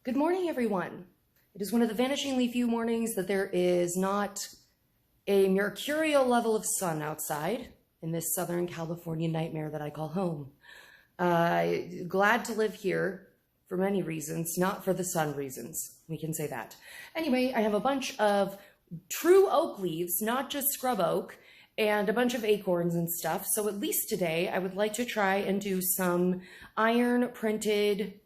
Good morning, everyone. It is one of the vanishingly few mornings that there is not a mercurial level of sun outside in this Southern California nightmare that I call home. Glad to live here for many reasons, not for the sun reasons. We can say that. Anyway, I have a bunch of true oak leaves, not just scrub oak, and a bunch of acorns and stuff. So at least today, I would like to try and do some iron printed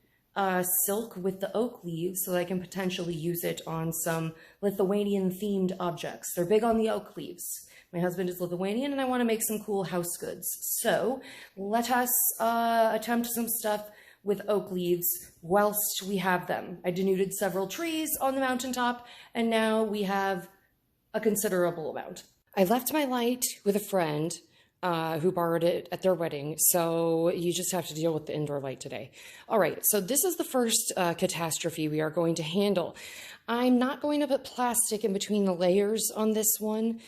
silk with the oak leaves so that I can potentially use it on some Lithuanian themed objects. They're big on the oak leaves. My husband is Lithuanian and I want to make some cool house goods. So let us attempt some stuff with oak leaves whilst we have them. I denuded several trees on the mountaintop and now we have a considerable amount. I left my light with a friend who borrowed it at their wedding, so you just have to deal with the indoor light today. All right, so this is the first catastrophe we are going to handle. I'm not going to put plastic in between the layers on this one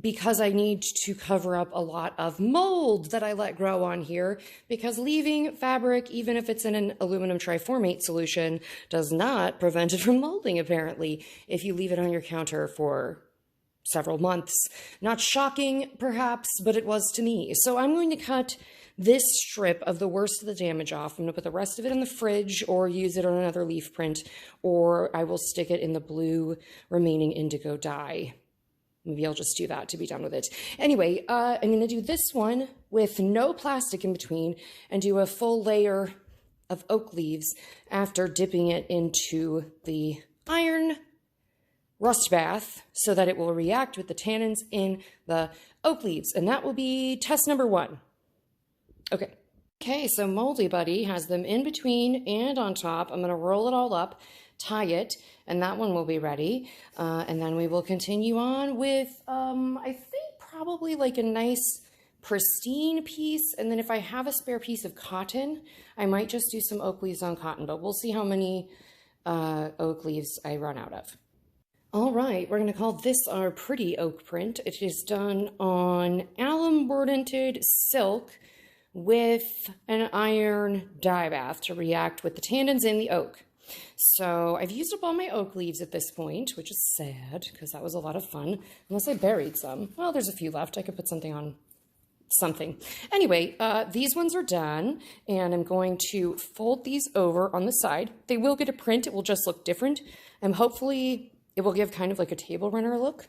because I need to cover up a lot of mold that I let grow on here, because leaving fabric, even if it's in an aluminum triformate solution, does not prevent it from molding, apparently, if you leave it on your counter for several months. Not shocking, perhaps, but it was to me. So I'm going to cut this strip of the worst of the damage off. I'm going to put the rest of it in the fridge or use it on another leaf print, or I will stick it in the blue remaining indigo dye. Maybe I'll just do that to be done with it. Anyway, I'm going to do this one with no plastic in between and do a full layer of oak leaves after dipping it into the iron rust bath so that it will react with the tannins in the oak leaves. And that will be test number 1. Okay, so Moldy Buddy has them in between and on top. I'm going to roll it all up, tie it, and that one will be ready. And then we will continue on with, I think probably like a nice pristine piece. And then if I have a spare piece of cotton, I might just do some oak leaves on cotton, but we'll see how many oak leaves I run out of. All right, we're going to call this our pretty oak print. It is done on alum bordented silk with an iron dye bath to react with the tannins in the oak. So I've used up all my oak leaves at this point, which is sad because that was a lot of fun, unless I buried some. Well, there's a few left. I could put something on something. Anyway, these ones are done, and I'm going to fold these over on the side. They will get a print. It will just look different, and hopefully it will give kind of like a table runner look.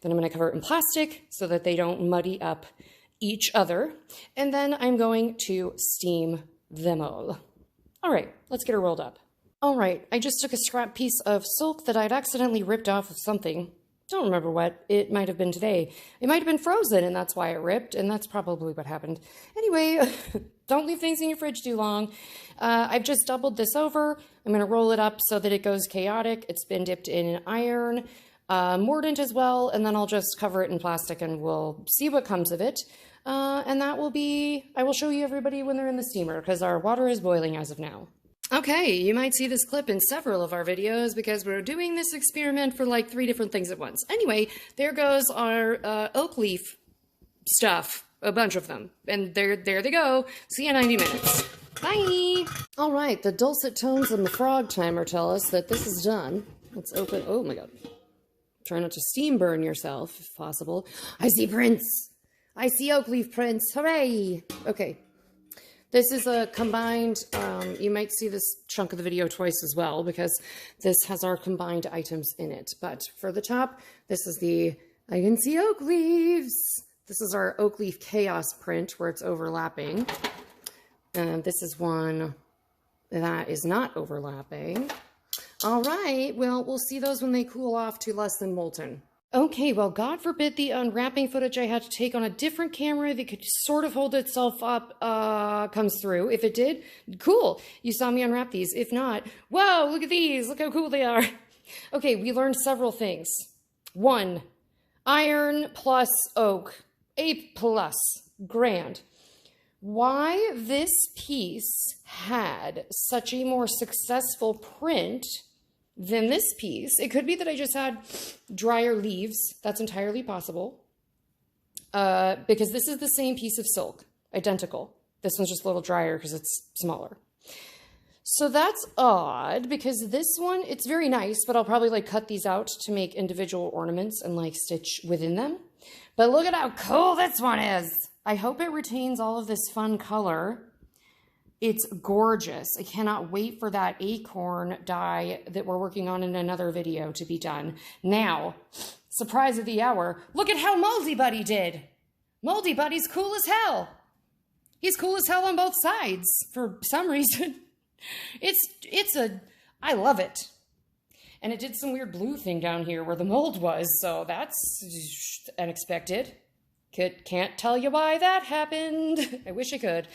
Then I'm going to cover it in plastic so that they don't muddy up each other. And then I'm going to steam them all. All right, let's get her rolled up. All right, I just took a scrap piece of silk that I'd accidentally ripped off of something. Don't remember what. It might have been today. It might have been frozen, and that's why it ripped, and that's probably what happened. Anyway, don't leave things in your fridge too long. I've just doubled this over. I'm going to roll it up so that it goes chaotic. It's been dipped in iron, mordant as well, and then I'll just cover it in plastic, and we'll see what comes of it. And that will be, I will show you everybody when they're in the steamer, because our water is boiling as of now. Okay, you might see this clip in several of our videos because we're doing this experiment for like 3 different things at once. Anyway, there goes our oak leaf stuff, a bunch of them. And there they go. See you in 90 minutes. Bye! All right, the dulcet tones and the frog timer tell us that this is done. Let's open, oh my god. Try not to steam burn yourself if possible. I see prints! I see oak leaf prints, hooray! Okay. This is a combined, you might see this chunk of the video twice as well because this has our combined items in it. But for the top, this is the, I can see oak leaves. This is our oak leaf chaos print where it's overlapping. And this is one that is not overlapping. All right, well, we'll see those when they cool off to less than molten. Okay, well, God forbid the unwrapping footage I had to take on a different camera that could sort of hold itself up comes through. If it did, cool. You saw me unwrap these. If not, whoa, look at these. Look how cool they are. Okay, we learned several things. 1, iron plus oak. A+. Grand. Why this piece had such a more successful print than this piece. It could be that I just had drier leaves. That's entirely possible. Because this is the same piece of silk. Identical. This one's just a little drier because it's smaller. So that's odd because this one, it's very nice, but I'll probably like cut these out to make individual ornaments and like stitch within them. But look at how cool this one is. I hope it retains all of this fun color. It's gorgeous. I cannot wait for that acorn die that we're working on in another video to be done. Now, surprise of the hour, look at how Moldy Buddy did. Moldy Buddy's cool as hell. He's cool as hell on both sides for some reason. I love it. And it did some weird blue thing down here where the mold was, so that's unexpected. Can't tell you why that happened. I wish I could.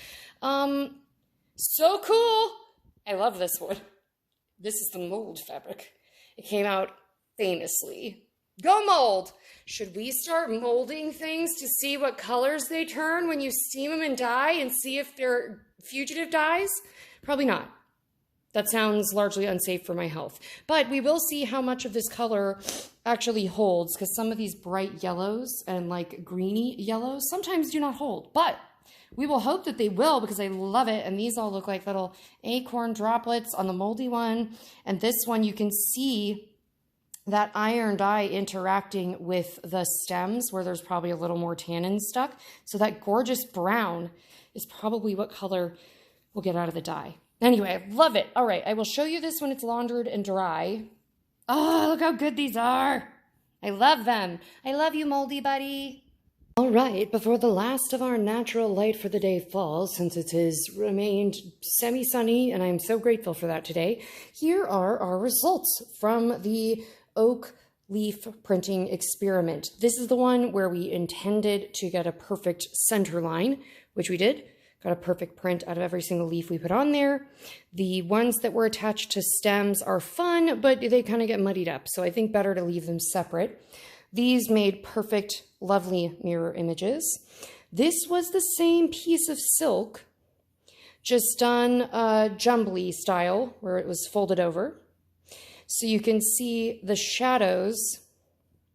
So cool. I love this one. This is the mold fabric. It came out famously. Go mold! Should we start molding things to see what colors they turn when you steam them and dye and see if they're fugitive dyes? Probably not. That sounds largely unsafe for my health. But we will see how much of this color actually holds, because some of these bright yellows and like greeny yellows sometimes do not hold. But we will hope that they will, because I love it. And these all look like little acorn droplets on the moldy one. And this one, you can see that iron dye interacting with the stems where there's probably a little more tannin stuck. So that gorgeous brown is probably what color we'll get out of the dye. Anyway, I love it. All right, I will show you this when it's laundered and dry. Oh, look how good these are. I love them. I love you, Moldy Buddy. All right, before the last of our natural light for the day falls, since it has remained semi-sunny, and I'm so grateful for that today, here are our results from the oak leaf printing experiment. This is the one where we intended to get a perfect center line, which we did. Got a perfect print out of every single leaf we put on there. The ones that were attached to stems are fun, but they kind of get muddied up, so I think better to leave them separate. These made perfect, lovely mirror images. This was the same piece of silk, just done jumbly style, where it was folded over. So you can see the shadows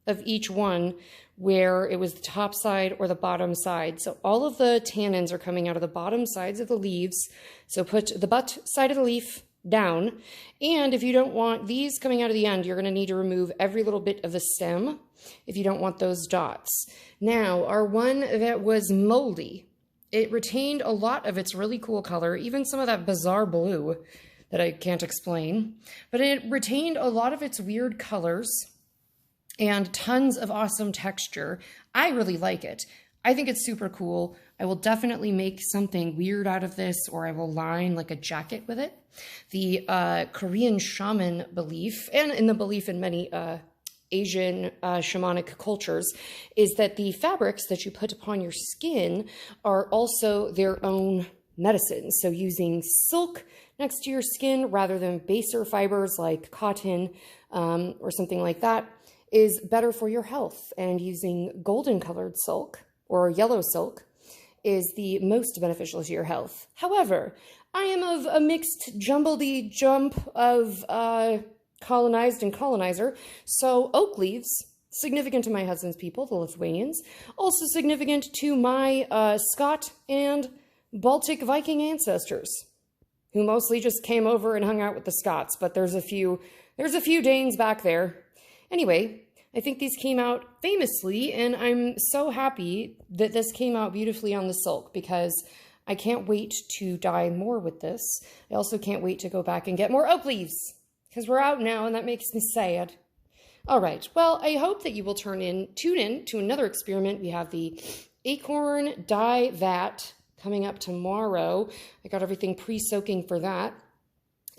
of each one where it was the top side or the bottom side. So all of the tannins are coming out of the bottom sides of the leaves. So put the butt side of the leaf down. And if you don't want these coming out of the end, you're going to need to remove every little bit of the stem if you don't want those dots. Now, our one that was moldy, it retained a lot of its really cool color, even some of that bizarre blue that I can't explain. But it retained a lot of its weird colors and tons of awesome texture. I really like it. I think it's super cool. I will definitely make something weird out of this, or I will line like a jacket with it. The Korean shaman belief, and in the belief in many Asian shamanic cultures, is that the fabrics that you put upon your skin are also their own medicine. So using silk next to your skin rather than baser fibers like cotton or something like that is better for your health, and using golden colored silk or yellow silk is the most beneficial to your health. However, I am of a mixed jumbledy jump of colonized and colonizer, so oak leaves, significant to my husband's people, the Lithuanians, also significant to my Scot and Baltic Viking ancestors, who mostly just came over and hung out with the Scots, but there's a few Danes back there. Anyway, I think these came out famously, and I'm so happy that this came out beautifully on the silk, because I can't wait to dye more with this. I also can't wait to go back and get more oak leaves, because we're out now, and that makes me sad. All right, well, I hope that you will tune in to another experiment. We have the acorn dye vat coming up tomorrow. I got everything pre-soaking for that.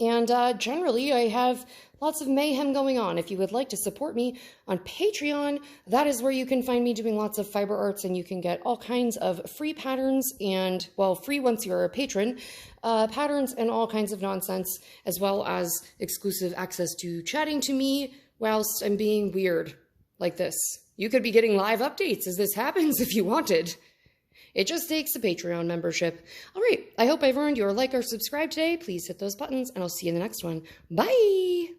And generally, I have lots of mayhem going on. If you would like to support me on Patreon, that is where you can find me doing lots of fiber arts, and you can get all kinds of free patterns and, well, free once you're a patron, patterns and all kinds of nonsense, as well as exclusive access to chatting to me whilst I'm being weird like this. You could be getting live updates as this happens if you wanted. It just takes a Patreon membership. All right, I hope I've earned your like or subscribe today. Please hit those buttons, and I'll see you in the next one. Bye!